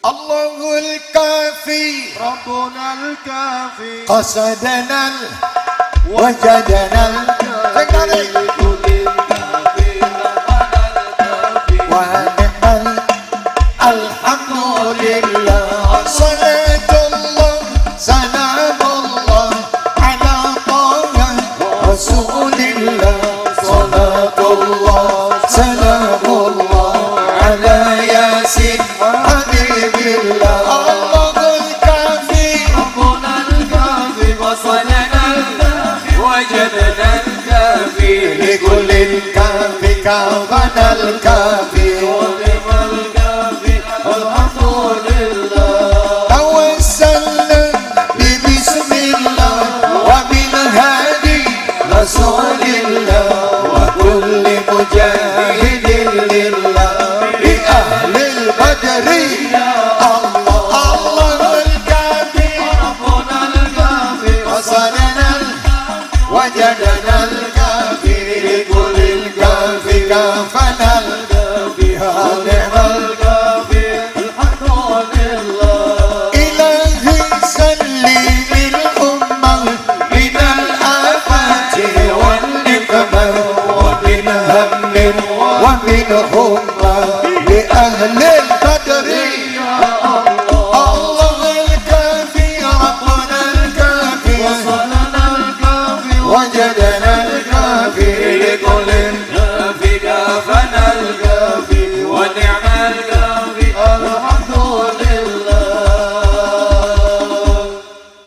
الله الكافي ربنا الكافي قصدنا وجدنا الكافي ونعم الحمد لله صلاة الله سلام الله على طه رسول الله صلاة الله سلام الله على ياسين حبيب الله الله الكافي ربنا الكافي وصلنا الكافي وجدنا الكافي لكل الكافي كافنا الكافي ونعم الكافي الحمد لله توسلنا ببسم الله وبالهادي رسول الله وكل مجاهد لله بأهل البدر الله الله الكافي ربنا الكافي وصلنا وجدنا الكافي لكل الكافي كافنا الكافي نعم الكافي الحمد لله إلهي سلم الأمة من الآفات والنقمة ومن هم ومن همة لأهل البدر الله الكافي ربنا الكافي وصلنا الكافي وجدنا